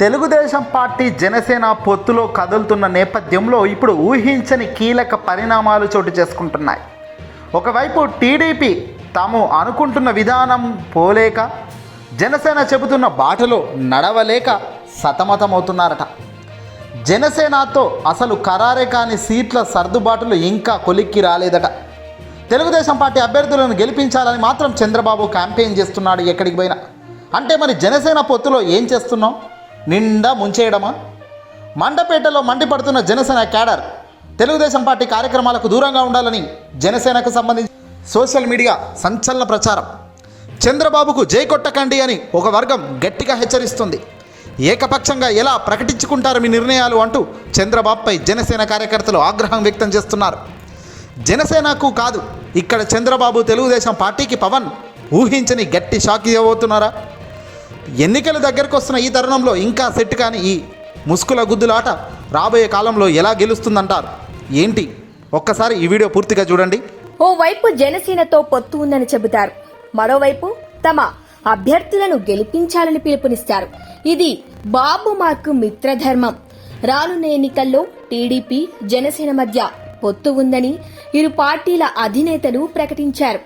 Telugu Desam party Janasena పొత్తులో కదులుతున్న నేపథ్యంలో ఇప్పుడు ఊహించని కీలక పరిణామాలు చోటు చేసుకుంటున్నాయి. ఒకవైపు టీడీపీ తాము అనుకుంటున్న విధానం పోలేక, జనసేన చెబుతున్న బాటలో నడవలేక సతమతమవుతున్నారట. జనసేనతో అసలు ఖరారే కాని సీట్ల సర్దుబాటులు ఇంకా కొలిక్కి రాలేదట. తెలుగుదేశం పార్టీ అభ్యర్థులను గెలిపించాలని మాత్రం చంద్రబాబు క్యాంపెయిన్ చేస్తున్నాడు ఎక్కడికి పోయినా. అంటే మరి జనసేన పొత్తులో ఏం చేస్తున్నాం? నిండా ముంచేయడమా? మండపేటలో మండిపడుతున్న జనసేన క్యాడర్ తెలుగుదేశం పార్టీ కార్యక్రమాలకు దూరంగా ఉండాలని జనసేనకు సంబంధించి సోషల్ మీడియా సంచలన ప్రచారం. చంద్రబాబుకు జై కొట్టకండి అని ఒక వర్గం గట్టిగా హెచ్చరిస్తుంది. ఏకపక్షంగా ఎలా ప్రకటించుకుంటారు మీ నిర్ణయాలు అంటూ చంద్రబాబుపై జనసేన కార్యకర్తలు ఆగ్రహం వ్యక్తం చేస్తున్నారు. జనసేనకు కాదు, ఇక్కడ చంద్రబాబు తెలుగుదేశం పార్టీకి పవన్ ఊహించని గట్టి షాక్ ఇవ్వబోతున్నారా? ఎన్నికలు దగ్గరకు వస్తున్న ఈ తరుణంలో ఇంకా సెట్ కాని ఈ ముసుగుల గుద్దులాట రాబోయే కాలంలో ఎలా గెలుస్తుందంటారు? ఏంటి? ఒక్కసారి ఈ వీడియో పూర్తిగా చూడండి. ఓవైపు జనసేనతో పొత్తు ఉందని చెబుతారు, మరోవైపు తమ అభ్యర్థులను గెలిపించాలని పిలుపునిస్తారు. ఇది బాబు మార్కు మిత్రధర్మం. రానున్న ఎన్నికల్లో టీడీపీ జనసేన మధ్య పొత్తు ఉందని ఇరు పార్టీల అధినేతలు ప్రకటించారు.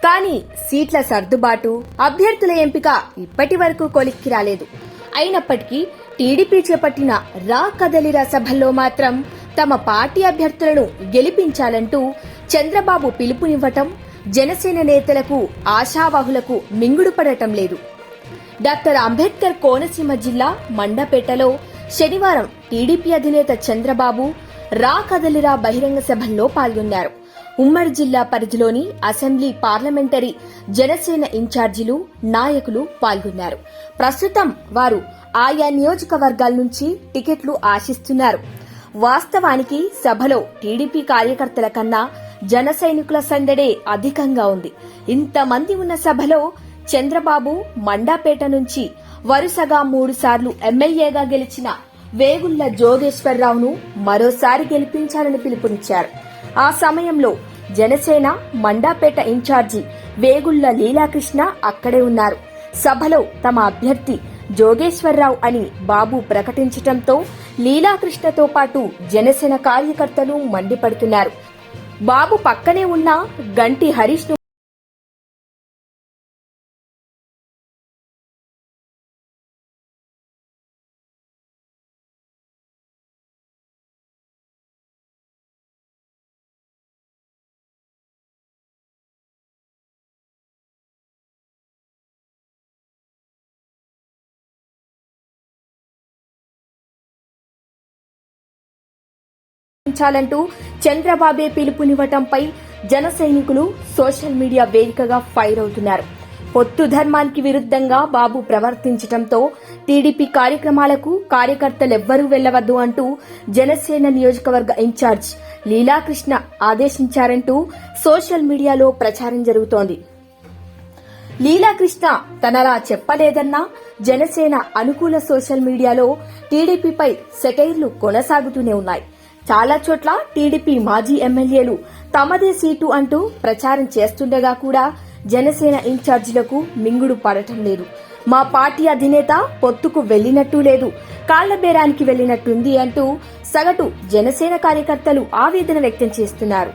కానీ సీట్ల సర్దుబాటు, అభ్యర్థుల ఎంపిక ఇప్పటి వరకు కొలిక్కి రాలేదు. అయినప్పటికీ టీడీపీ చేపట్టిన రా కదలిరా సభల్లో మాత్రం తమ పార్టీ అభ్యర్థులను గెలిపించాలంటూ చంద్రబాబు పిలుపునివ్వటం జనసేన నేతలకు, ఆశావాహులకు మింగుడు పడటం లేదు. డాక్టర్ అంబేద్కర్ కోనసీమ జిల్లా మండపేటలో శనివారం టీడీపీ అధినేత చంద్రబాబు రా కదలిరా బహిరంగ సభల్లో పాల్గొన్నారు. ఉమ్మడి జిల్లా పరిధిలోని అసెంబ్లీ, పార్లమెంటరీ జనసేన ఇన్ఛార్జీలు, నాయకులు పాల్గొన్నారు. ప్రస్తుతం వారు ఆయా నియోజకవర్గాల నుంచి టికెట్లు ఆశిస్తున్నారు. వాస్తవానికి సభలో టీడీపీ కార్యకర్తల కన్నా జన సైనికుల సందడే అధికంగా ఉంది. ఇంతమంది ఉన్న సభలో చంద్రబాబు మండాపేట నుంచి వరుసగా 3 సార్లు ఎమ్మెల్యేగా గెలిచిన వేగుళ్ల జోగేశ్వరరావును మరోసారి గెలిపించాలని పిలుపునిచ్చారు. ఆ సమయంలో జనసేన మండాపేట ఇన్ఛార్జి వేగుళ్ల లీలాకృష్ణ అక్కడే ఉన్నారు. సభలో తమ అభ్యర్థి జోగేశ్వరరావు అని బాబు ప్రకటించడంతో లీలాకృష్ణతో పాటు జనసేన కార్యకర్తలు మండిపడుతున్నారు. బాబు పక్కనే ఉన్న గంటి హరీష్ ను చాలంటూ చంద్రబాబే పిలుపునివ్వటంపై జన సైనికులు సోషల్ మీడియా వేదికగా ఫైర్ అవుతున్నారు. పొత్తు ధర్మానికి విరుద్ధంగా బాబు ప్రవర్తించడంతో టీడీపీ కార్యక్రమాలకు కార్యకర్తలెవ్వరూ వెళ్లవద్దు అంటూ జనసేన నియోజకవర్గ ఇన్ఛార్జ్ లీలాకృష్ణ ఆదేశించారంటూ సోషల్ మీడియాలో ప్రచారం జరుగుతోంది. లీలాకృష్ణ తనలా చెప్పలేదన్నా జనసేన అనుకూల సోషల్ మీడియాలో టీడీపీపై సెటైర్లు కొనసాగుతూనే ఉన్నాయి. చాలా చోట్ల టీడీపీ మాజీ ఎమ్మెల్యేలు తమదే సీటు అంటూ ప్రచారం చేస్తుండగా కూడా జనసేన ఇన్ఛార్జీలకు మింగుడు పడటం లేదు. మా పార్టీ అధినేత పొత్తుకు వెళ్లినట్టు లేదు, కాళ్లబేరానికి వెళ్లినట్టుంది అంటూ సగటు జనసేన కార్యకర్తలు ఆవేదన వ్యక్తం చేస్తున్నారు.